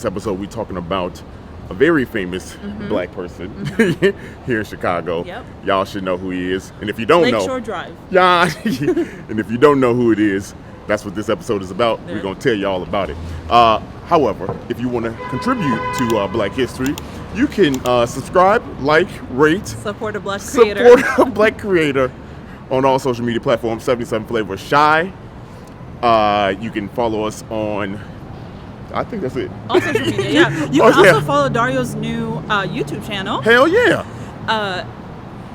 this episode, we're talking about a very famous black person here in Chicago. Yep. Y'all should know who he is. And if you don't know... Lakeshore Drive. Yeah. And if you don't know who it is, that's what this episode is about. Yeah. We're going to tell you all about it. However, if you want to contribute to Black History, you can subscribe, like, rate, Support a black creator. support a black creator on all social media platforms. 77 Flavor Shy. You can follow us on, I think that's it. On social media, yeah. You can also follow Dario's new YouTube channel. Hell yeah.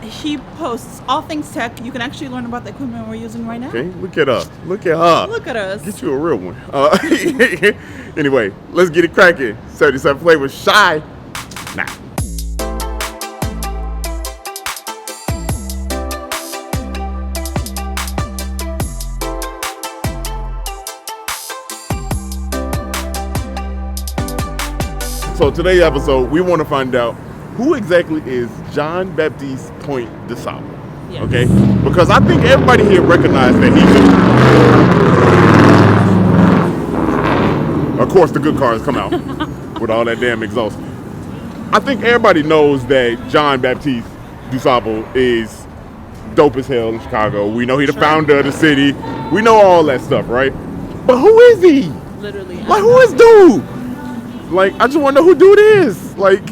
He posts all things tech. You can actually learn about the equipment we're using right now. Okay, look at her. Look at her. Look at us. Get you a real one. Anyway, let's get it cracking. 77 Flavor Shy now. So today's episode, we want to find out who exactly is John Baptiste Point de Sable. Yes. Okay? Because I think everybody here recognized that he should. Of course, the good cars come out with all that damn exhaust. I think everybody knows that John Baptiste du Sable is dope as hell in Chicago. We know he's the founder of the city. We know all that stuff, right? But who is he? Literally. Like, who is dude? Like, I just want to know who dude is. Like,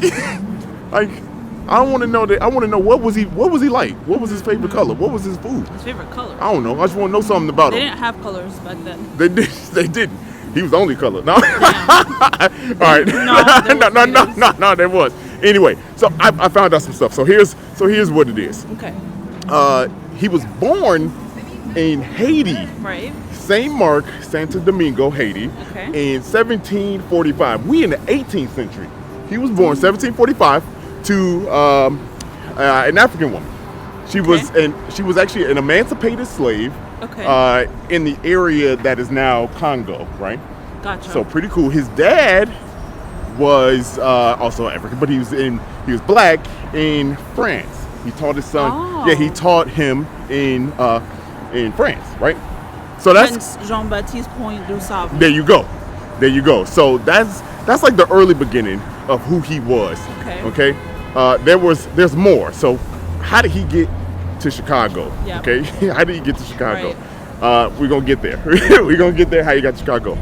I want to know that. I want to know what was he like? What was his favorite color? What was his food? His favorite color. I don't know. I just want to know something about They him. didn't have colors back then. They didn't. He was the only color. No. Yeah. All right. No, there was. Anyway, so I found out some stuff. So here's what it is. Okay. He was born in Haiti. Right. St. Mark, Santo Domingo, Haiti, Okay. in 1745. We in the 18th century. He was born 1745 to an African woman. She was actually an emancipated slave. Okay. In the area that is now Congo, right? Gotcha. So pretty cool. His dad was also African, but he was black in France. He taught his son. Oh. Yeah, he taught him in France, right? So that's Prince Jean-Baptiste Point du Sable. There you go. So that's like the early beginning of who he was. Okay. There's more. So how did he get to Chicago? Yep. Okay. How did he get to Chicago? Right. We're gonna get there. We're gonna get there. How he got to Chicago?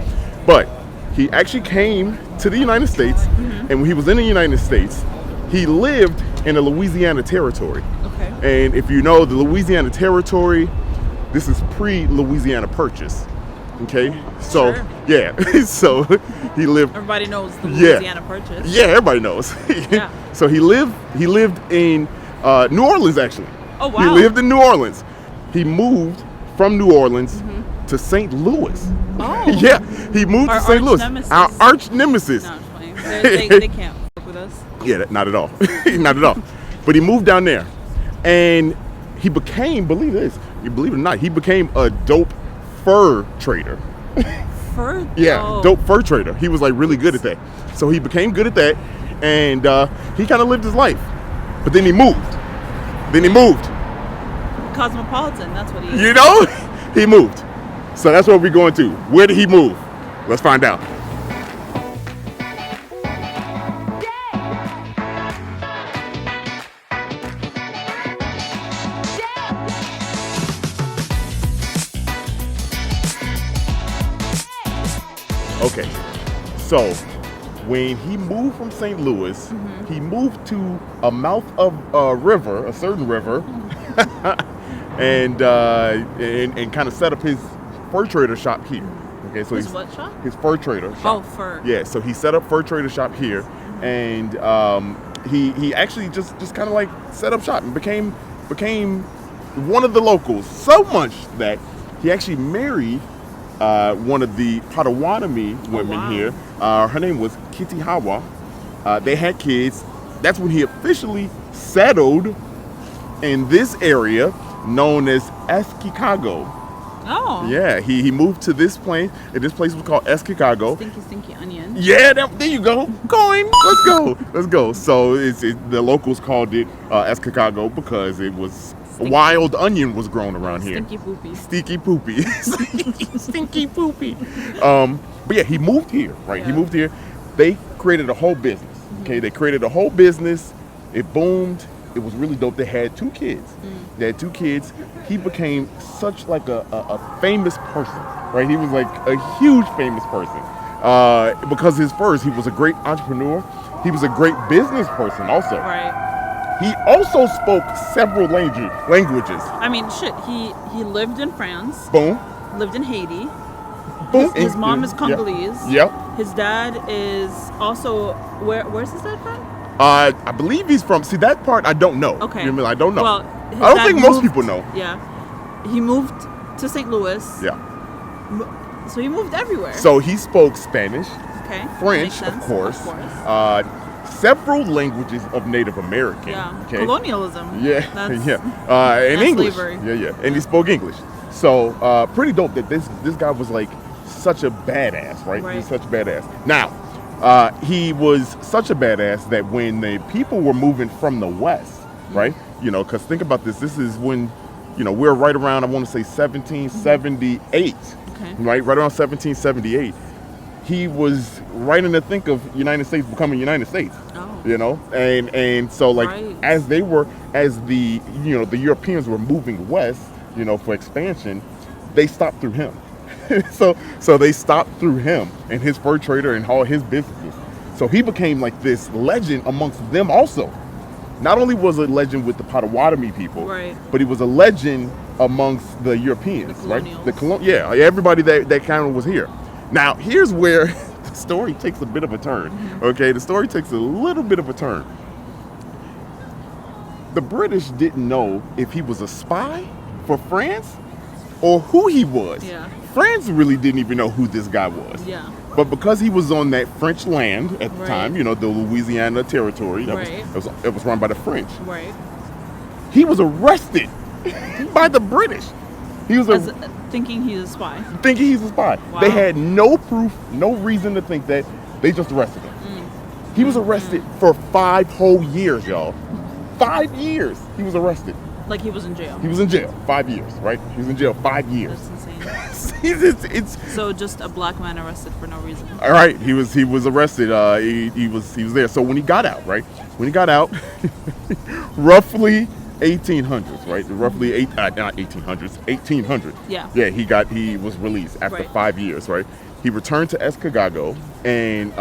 But he actually came to the United States, and when he was in the United States, he lived in the Louisiana Territory. Okay. And if you know the Louisiana Territory, this is pre-Louisiana Purchase. Okay, so Sure. yeah, so he lived. Everybody knows the Louisiana Purchase. Yeah, everybody knows. Yeah. So he lived in New Orleans actually. Oh wow. He lived in New Orleans. He moved from New Orleans to St. Louis. Oh. Yeah, he moved Our to St. Louis. arch-nemesis. Our arch nemesis. No, I'm just playing. They can't work with us. Yeah, not at all. Not at all. But he moved down there, and he became, believe it or not, he became a dope fur trader. Fur? Yeah, Oh. dope fur trader. He was like really good at that. So he became good at that, and he kind of lived his life. But then he moved. Cosmopolitan, that's what he is. You know, he moved. So that's what we're going to. Where did he move? Let's find out. Okay, so when he moved from St. Louis, he moved to a mouth of a river, a certain river, and kind of set up his fur trader shop here. Okay, so His what shop? His fur trader shop. Oh, fur. Yeah, so he set up fur trader shop here, and he actually just kind of like set up shop and became one of the locals. So much that he actually married one of the Potawatomi women here. Her name was Kitty Hawa. They had kids. That's when he officially settled in this area known as Eschikago. Oh. Yeah, he moved to this place, and this place was called Eschikago. Stinky onion. Yeah, there you go. Going. Let's go. So the locals called it Eschikago because it was wild onion was grown around here. Stinky poopy. Stinky poopy. Stinky poopy. But yeah, he moved here, right? Yeah. He moved here. they created a whole business. Okay, they created a whole business. It boomed. It was really dope. They had 2 kids. They had 2 kids. He became such like a famous person, right? He was like a huge famous person because he was a great entrepreneur. He was a great business person also. Right. He also spoke several languages. I mean, shit. He lived in France. Boom. Lived in Haiti. Boom. His mom is Congolese. Yep. His dad is also where's his dad from? I believe he's from. See, that part I don't know. Okay. You know what I mean? I don't know. Well, I don't think most people know. Yeah. He moved to St. Louis. Yeah. So he moved everywhere. So he spoke Spanish, Okay. French, of course. Several languages of Native American. Yeah. Okay. Colonialism. Yeah. That's, Yeah. And that's English. slavery. Yeah. And he spoke English. So pretty dope that this guy was like such a badass, right? Right. He's such a badass. Now, he was such a badass that when the people were moving from the West, right? You know, because think about this. This is when, you know, we're right around, I want to say 1778, Okay. right? Right around 1778. He was right in the think of United States becoming United States. Oh. You know, and so like Right. as the Europeans were moving west, you know, for expansion, they stopped through him. so they stopped through him and his fur trader and all his businesses. So he became like this legend amongst them also. Not only was a legend with the Potawatomi people, Right. but he was a legend amongst the Europeans, The right? colonials. Everybody that kind of was here. Now, here's where the story takes a bit of a turn. Okay, the story takes a little bit of a turn. The British didn't know if he was a spy for France or who he was. Yeah. France really didn't even know who this guy was. Yeah. But because he was on that French land at the Right. time, you know, the Louisiana territory that Right. was run by the French, Right. he was arrested by the British. He was Thinking he's a spy. thinking he's a spy. Wow. They had no proof, no reason to think that. They just arrested him. He was arrested for 5 whole years, y'all. 5 years he was arrested. Like he was in jail. He was in jail 5 years, right? He was in jail 5 years. That's insane. it's So just a black man arrested for no reason. all right. He was arrested. He was there. So when he got out, right? When he got out, roughly 1800s, right? Roughly not 1800s, 1800. Yeah. Yeah. He was released after Right. 5 years, right? He returned to Eschikago and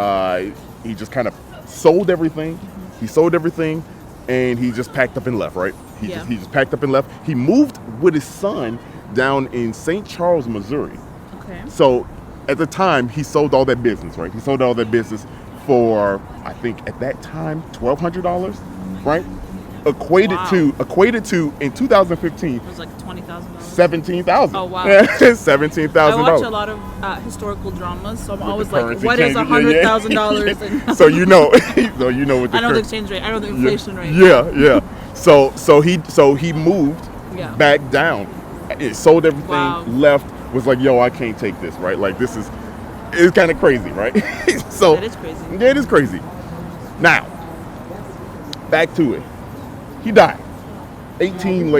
he just kind of sold everything. He sold everything, and he just packed up and left, right? He just packed up and left. He moved with his son down in St. Charles, Missouri. Okay. So at the time, he sold all that business, right? He sold all that business for, I think at that time, $1,200, right? Equated to in 2015, It was like $20,000. 17,000. Oh, wow. $17,000. I watch a lot of historical dramas, so I'm always like, currency what is changes, $100,000? So you know, so you know what the I know the exchange rate. I know the inflation rate. Yeah. So he moved Yeah. back down. It sold everything, Wow. left, was like, yo, I can't take this, right? Like it's kind of crazy, right? So That is crazy. Yeah, it is crazy. Now, back to it. He died 18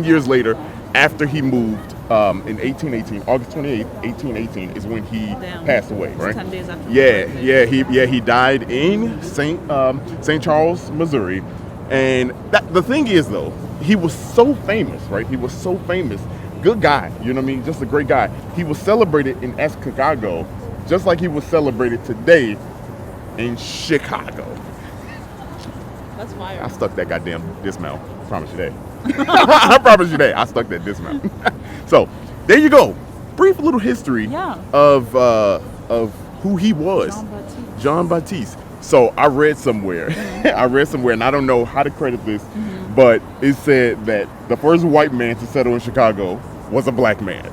years later after he moved in 1818, August 28th, 1818 is when he Damn. passed away, right? 10 days after. He died in St. Charles, Missouri. And the thing is, though, he was so famous, right? He was so famous. Good guy, you know what I mean? Just a great guy. He was celebrated in Eschikago just like he was celebrated today in Chicago. That's fire. I stuck that goddamn dismount. Promise you that. I promise you that. I stuck that dismount. So there you go. Brief little history of who he was. John Baptiste. So I read somewhere, and I don't know how to credit this, but it said that the first white man to settle in Chicago was a black man.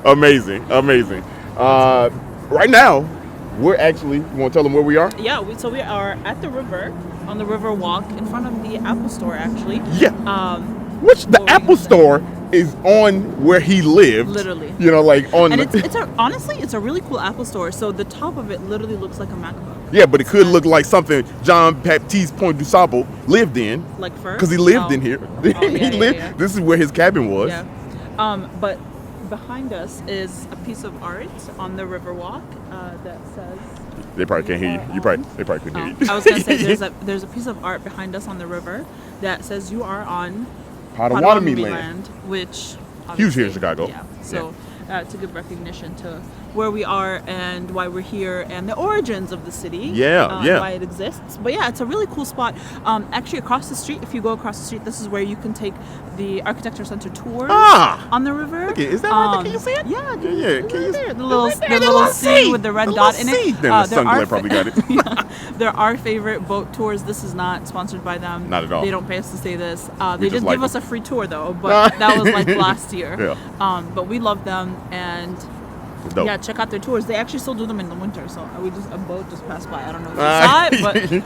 Amazing. Right now, we're actually, you want to tell them where we are? Yeah, so we are at the river, on the river walk, in front of the Apple store, actually. Yeah. Which the Apple store is on where he lived. Literally. You know, like on. And honestly, it's a really cool Apple store. So the top of it literally looks like a MacBook. Yeah, but it could look like something John Baptiste Point du Sable lived in. Like first? Because he lived in here. He lived. Yeah. This is where his cabin was. Yeah. But behind us is a piece of art on the river walk. They probably can't hear you. They probably couldn't hear you. I was gonna say there's a piece of art behind us on the river that says you are on Potawatomi land, which huge here in Chicago. Yeah. So to give recognition to where we are and why we're here and the origins of the city. Why it exists. But yeah, it's a really cool spot. Actually, across the street, if you go across the street, this is where you can take the Architecture Center tours on the river. Okay, is that right? Can you see it? Yeah. Can you see it? The little C with the red dot in it. Then the Sunglight probably got it. They're our favorite boat tours. This is not sponsored by them. Not at all. They don't pay us to say this. They did like give us a free tour though, but that was like last year. Yeah. But we love them and yeah, check out their tours. They actually still do them in the winter. So a boat just passed by. I don't know if you saw it,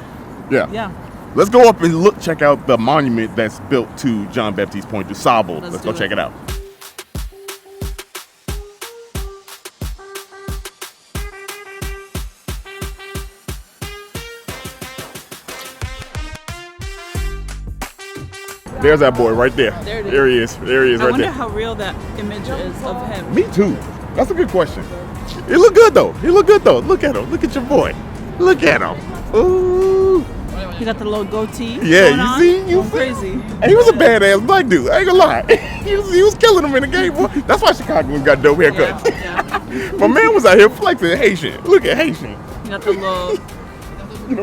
but yeah. Let's go up and check out the monument that's built to John Baptiste Point, to Sable. Let's go check it out. There's that boy right there. There he is. There he is right there. I wonder how real that image is of him. Me too. That's a good question. He look good though. Look at him. Look at your boy. Look at him. Ooh. He got the little goatee. Yeah, you see? Crazy. And he was a badass black dude. I ain't gonna lie. he was killing him in the game, boy. That's why Chicagoans got dope haircuts. Yeah. My man was out here flexing Haitian. Look at Haitian. He got the little.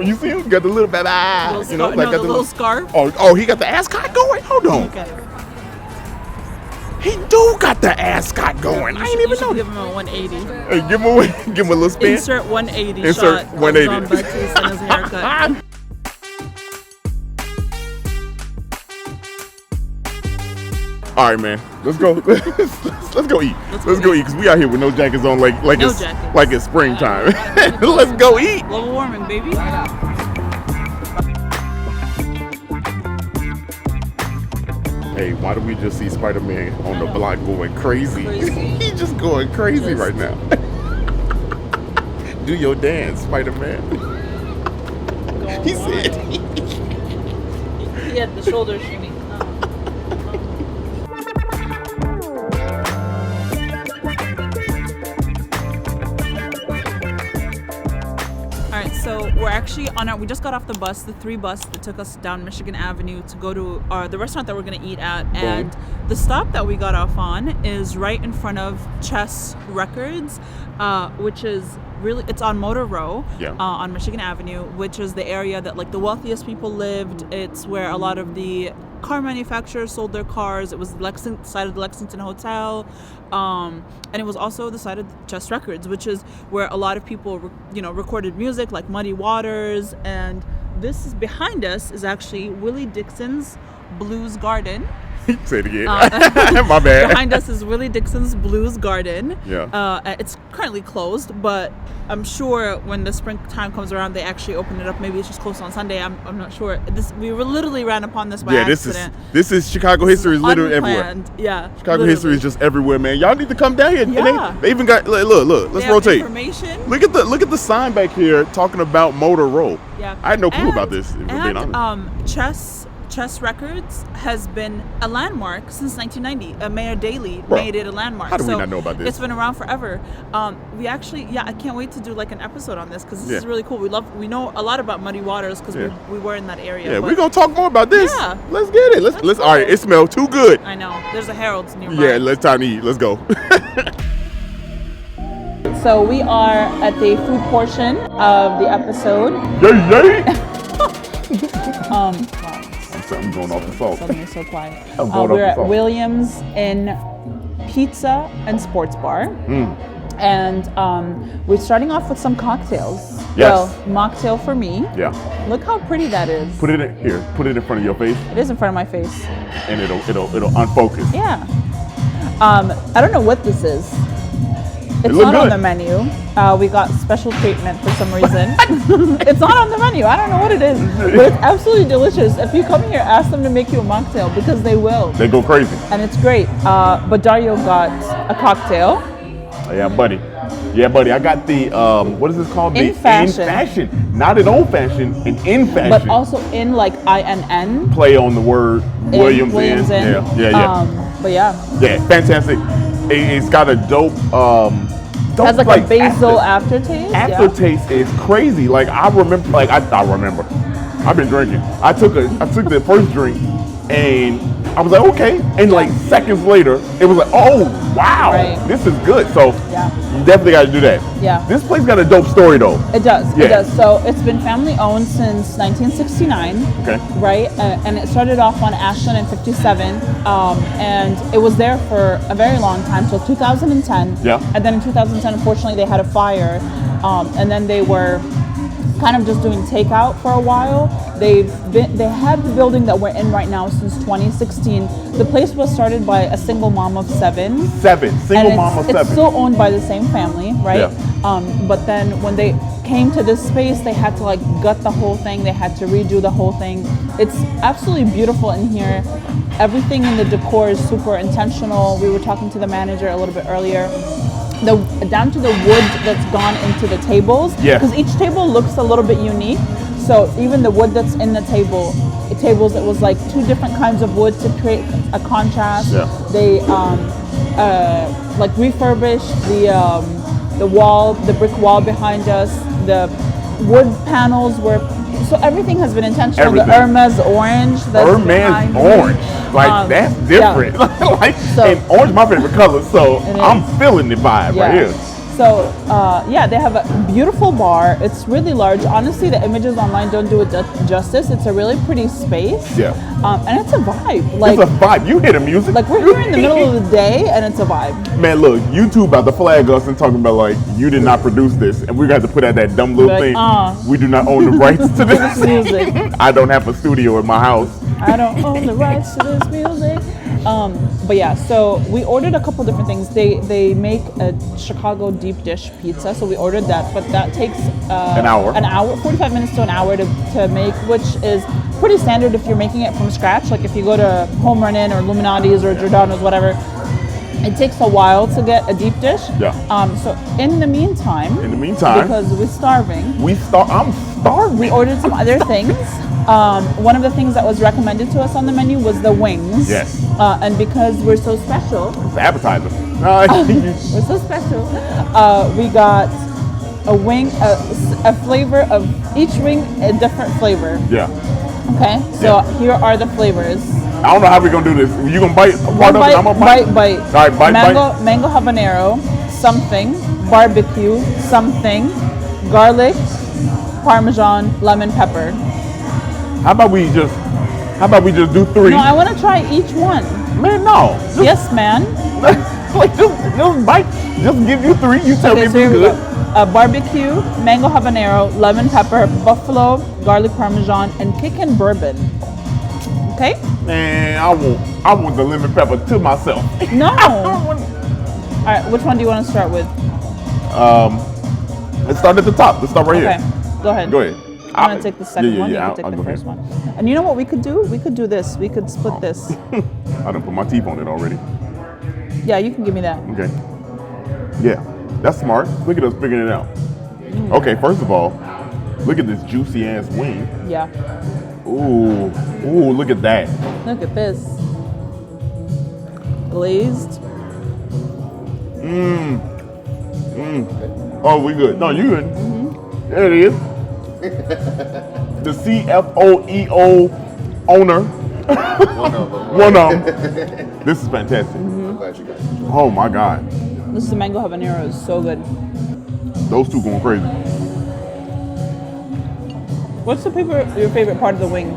You see him? Got the little bad eyes. The little scarf. Oh, he got the ascot going? Hold on. Okay. He do got the ascot going. I ain't even know. Give him a 180. Hey, give him a little spin. Insert 180 Insert shot 180. of John Baptiste and his haircut. All right, man. Let's go. Let's go eat. Let's go eat because we out here with no jackets on, like it's springtime. Let's go eat. Global warming, baby. Hey, why do we just see Spider-Man on the block going crazy? He's just going crazy right now. Do your dance, Spider-Man. He said. He had the shoulder shimmy. So we're actually we just got off the bus, the 3 bus that took us down Michigan Avenue to go to the restaurant that we're going to eat at. And the stop that we got off on is right in front of Chess Records, which is it's on Motor Row on Michigan Avenue, which is the area that like the wealthiest people lived. It's where a lot of the car manufacturers sold their cars. It was the side of the Lexington Hotel. And it was also the side of Chess Records, which is where a lot of people, recorded music like Muddy Waters. And this is behind us is actually Willie Dixon's Blues Garden. Say it again. My bad. Behind us is Willie Dixon's Blues Garden. Yeah. It's currently closed, but I'm sure when the springtime comes around, they actually open it up. Maybe it's just closed on Sunday. I'm not sure. We literally ran upon this by accident. This is Chicago history is literally everywhere. Yeah. Chicago history is just everywhere, man. Y'all need to come down here. Yeah. And they even got look. Let's rotate. Information. Look at the sign back here talking about Motor Row. Yeah. I had no clue about this. If we're being honest. Chess Records has been a landmark since 1990. Mayor Daley made it a landmark. How do we not know about this? It's been around forever. We actually, I can't wait to do like an episode on this because this is really cool. We know a lot about Muddy Waters because we were in that area. Yeah, we're gonna talk more about this. Yeah. Let's get it. Let's. All right, it smells too good. I know. There's a Harold's nearby. Yeah, let's time to eat. Let's go. So we are at the food portion of the episode. Yay! Something going off the phone. Suddenly so quiet. We're at Williams in Pizza and Sports Bar. And we're starting off with some cocktails. Yes. Well, mocktail for me. Yeah. Look how pretty that is. Put it in here. Put it in front of your face. It is in front of my face. And it'll unfocus. Yeah. I don't know what this is. It's not on the menu. We got special treatment for some reason. It's not on the menu. I don't know what it is, but it's absolutely delicious. If you come here, ask them to make you a mocktail because they will. They go crazy. And it's great. But Dario got a cocktail. Yeah, buddy. I got the what is this called? In fashion. In fashion. Not in old fashion, in fashion. But also in like INN. Play on the word Williams in. Yeah. But yeah. Yeah, fantastic. It's got a dope don't Has like a basil aftertaste. Aftertaste is crazy. Like I remember, I remember. I've been drinking. I took the first drink, and I was like, okay. And like seconds later, it was like, oh wow, this is good. So you definitely got to do that. Yeah. This place got a dope story though. It does. Yeah. It does. So it's been family owned since 1969. Okay. Right, and it started off on Ashland in 57, and it was there for a very long time till 2010. Yeah. And then in 2010, unfortunately, they had a fire, and then they were kind of just doing takeout for a while. They had the building that we're in right now since 2016. The place was started by a single mom of seven. It's still owned by the same family, right? Yeah. But then when they came to this space, they had to like gut the whole thing. They had to redo the whole thing. It's absolutely beautiful in here. Everything in the decor is super intentional. We were talking to the manager a little bit earlier. Down to the wood that's gone into the tables, because each table looks a little bit unique. So even the wood that's in the tables, it was like two different kinds of wood to create a contrast. Yeah. They like refurbished the wall, the brick wall behind us. The wood panels were, so everything has been intentional. Everything. The Hermes orange. Hermes orange. Like that's different. Yeah. And orange my favorite color, so I'm feeling the vibe right here. So they have a beautiful bar. It's really large. Honestly, the images online don't do it justice. It's a really pretty space. Yeah. And it's a vibe. Like, it's a vibe. You hear the music. Like we're here in the middle of the day, and it's a vibe. Man, look, YouTube about to flag us and talking about like you did not produce this, and we got to put out that dumb little thing. We do not own the rights to this music. I don't have a studio in my house. I don't own the rights to this music. But yeah, so we ordered a couple different things. They make a Chicago deep dish pizza, so we ordered that, but that takes an hour, 45 minutes to an hour to make, which is pretty standard if you're making it from scratch. Like if you go to Home Run In or Illuminati's or Giordano's, whatever, it takes a while to get a deep dish. Yeah. So in the meantime, because we're starving, I'm starving. We ordered some other things. One of the things that was recommended to us on the menu was the wings. Yes. And because we're so special, it's an appetizer. We're so special. We got a wing, a flavor of each wing, a different flavor. Yeah. Okay. So here are the flavors. I don't know how we're gonna do this. You gonna bite part of it? I'm gonna bite. Bite. All right, bite. Mango habanero, something. Barbecue, something. Garlic, Parmesan, lemon pepper. How about we just do three? No, I want to try each one. Man, no. Yes, man. Like just bite. Just give you three. You tell me if it's good. Barbecue, mango habanero, lemon pepper, buffalo, garlic parmesan, and kickin' bourbon. Okay. Man, I want the lemon pepper to myself. No. All right. Which one do you want to start with? Let's start at the top. Let's start right here. Okay. Go ahead. Go ahead. I'm going to take the second one. You can take the first one. And you know what we could do? We could do this. We could split this. I done put my teeth on it already. Yeah, you can give me that. Okay. Yeah, that's smart. Look at us figuring it out. Okay, first of all, look at this juicy ass wing. Yeah. Ooh, look at that. Look at this. Glazed. Oh, we good. No, you good. There it is. The CFOEO owner. One of them. This is fantastic. I'm glad you guys enjoyed. Oh my God. This is the mango habanero. It's so good. Those two going crazy. What's your favorite part of the wing?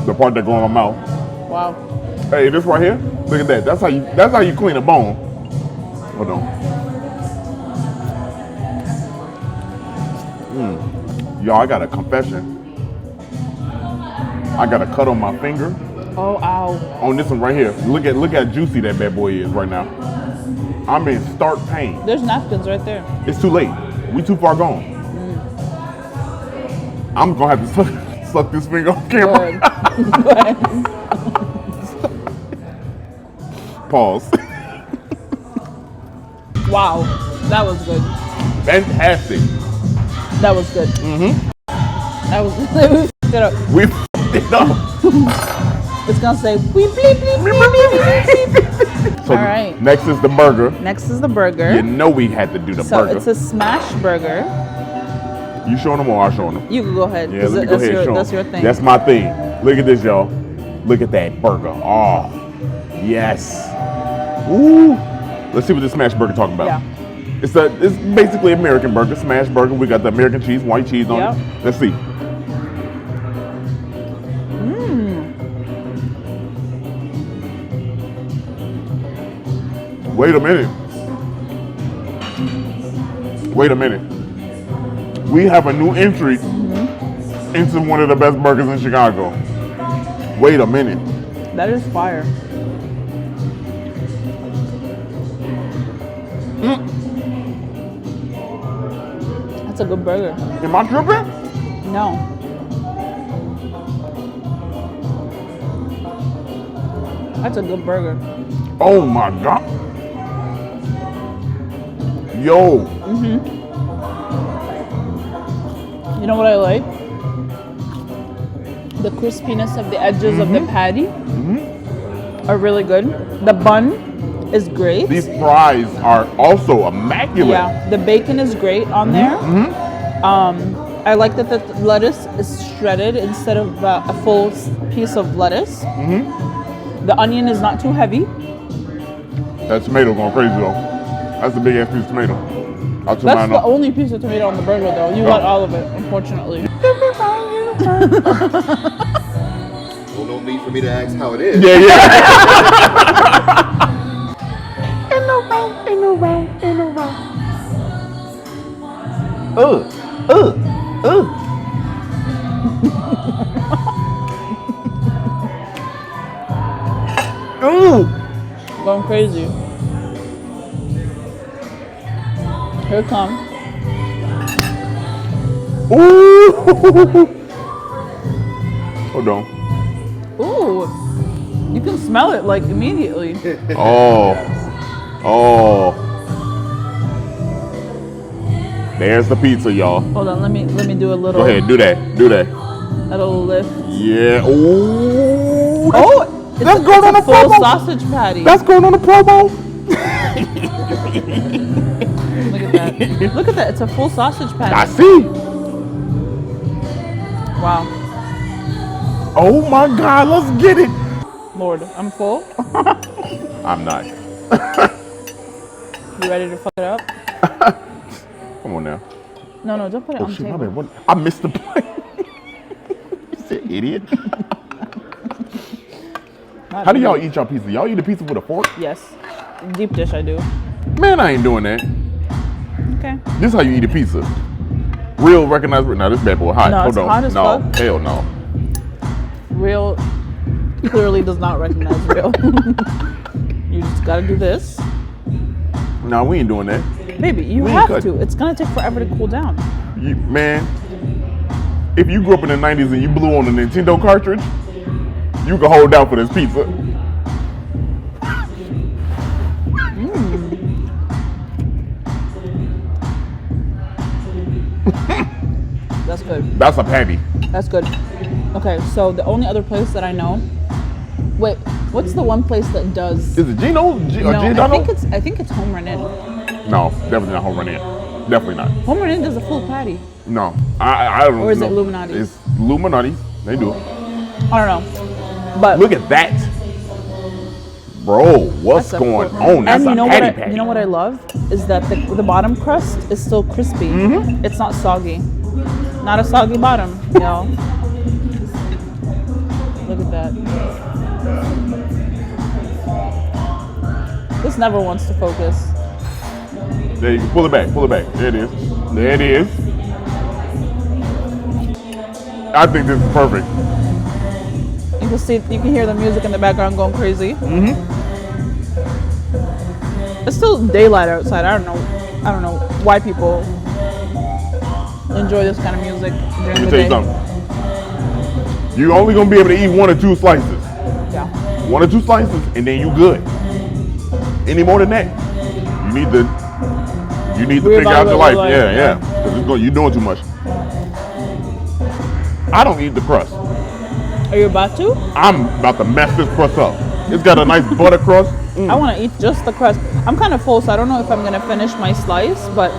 The part that go in my mouth. Wow. Hey, this right here. Look at that. That's how you clean a bone. Hold on. Y'all, I got a confession. I got a cut on my finger. Oh, ow. On this one right here. Look how juicy that bad boy is right now. I'm in stark pain. There's napkins right there. It's too late. We too far gone. I'm gonna have to suck this finger on camera. Go ahead. Pause. Wow, that was good. Fantastic. That was good. That was we f***ed it up. We f***ed it up. It's gonna say bleep bleep bleep bleep bleep bleep. So All right. next is the burger. Next is the burger. You know we had to do the So burger. it's a smash burger. You showing them or I showing them? You can go ahead. Yeah, let me go ahead and show That's them. your thing. That's my thing. Look at this, y'all. Look at that burger. Oh, yes. Ooh. Let's see what this smash burger talking about. Yeah. It's basically American burger, smash burger. We got the American cheese, white cheese on Yep. it. Let's see. Wait a minute. Wait a minute. We have a new entry into one of the best burgers in Chicago. Wait a minute. That is fire. That's a good burger. Am I tripping? No. That's a good burger. Oh my God. Yo. You know what I like? The crispiness of the edges of the patty are really good. The bun is great. These fries are also immaculate. Yeah, the bacon is great on there. I like that the lettuce is shredded instead of a full piece of lettuce. The onion is not too heavy. That tomato going crazy though. That's a big ass piece of tomato. I'll turn That's mine the up. only piece of tomato on the burger though. You got all of it, unfortunately. Well, no need for me to ask how it is. Yeah, yeah. Ooh. Going crazy. Here it comes. Ooh. Hold on. Ooh, you can smell it like immediately. Oh. Oh. There's the pizza, y'all. Hold on, let me do a little. Go ahead, do that. Do that. Little lift. Yeah. Ooh. Oh, That's going on a a full promo. sausage patty. That's going on a promo. Look at that. Look at that. It's a full sausage patty. I see. Wow. Oh my God, let's get it. Lord, I'm full. I'm not. You ready to fuck it up? Come on now. No, don't put it Oh on the shit, my table. bad. What? I missed the point. You said idiot. How do y'all eat y'all pizza? Y'all eat a pizza with a fork? Yes. Deep dish, I do. Man, I ain't doing that. Okay. This is how you eat a pizza. Real recognized. Now this bad boy hot. No, Hold it's on. hot as no, fuck. hell no. Real clearly does not recognize real. You just gotta do this. No, we ain't doing that. Baby, you We ain't have cutting. to. It's gonna take forever to cool down. Man, if you grew up in the 90s and you blew on a Nintendo cartridge, you can hold out for this pizza. That's good. That's a patty. That's good. Okay, so the only other place that I know. Wait, what's the one place that does? Is it Gino? No, Giordano? I think it's Home Run Inn. No, definitely not home run in. Definitely not. Home Run Inn does a full patty. No, I don't know. Or is it Illuminati's? It's Illuminati's. They do. I don't know, but Look at that. Bro, what's that's a going full- on? That's and a you know patty what? patty. You know what I love is that the bottom crust is still crispy. It's not soggy. Not a soggy bottom, yo. Look at that. This never wants to focus. There you go. Pull it back. Pull it back. There it is. There it is. I think this is perfect. You can see, you can hear the music in the background going crazy. It's still daylight outside. I don't know why people enjoy this kind of music during Let me the tell day. you something. You're only gonna be able to eat 1 or 2 slices. Yeah. 1 or 2 slices, and then you good. Any more than that, you need to figure out your Reevaluate life. your life, Yeah, yeah. Because you're doing too much. I don't eat the crust. Are you about to? I'm about to mess this crust up. It's got a nice butter crust. I want to eat just the crust. I'm kind of full, so I don't know if I'm going to finish my slice, but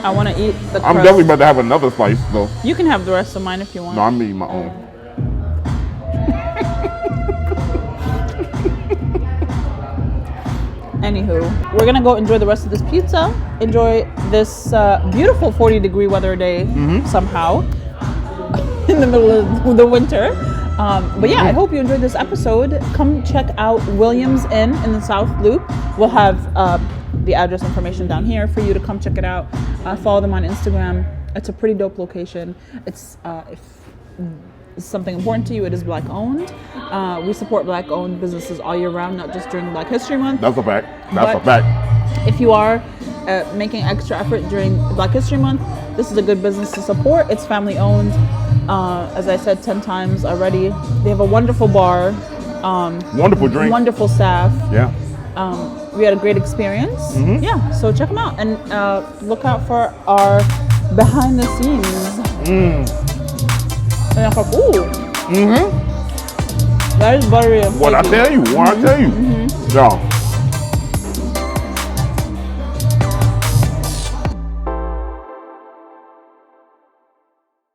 I want to eat the crust. I'm definitely about to have another slice, though. You can have the rest of mine if you want. No, I'm eating my own. Anywho, we're going to go enjoy the rest of this pizza. Enjoy this beautiful 40-degree weather day somehow in the middle of the winter. But yeah, I hope you enjoyed this episode. Come check out Williams Inn in the South Loop. We'll have the address information down here for you to come check it out. Follow them on Instagram. It's a pretty dope location. It's if it's something important to you, it is Black owned. We support Black owned businesses all year round, not just during Black History Month. That's a fact. That's a fact. If you are making extra effort during Black History Month, this is a good business to support. It's family owned. As I said 10 times already, they have a wonderful bar. Wonderful drink. Wonderful staff. Yeah. We had a great experience. Yeah, so check them out and look out for our behind the scenes. And I'm like, ooh. That is buttery. What I tell you. Yeah.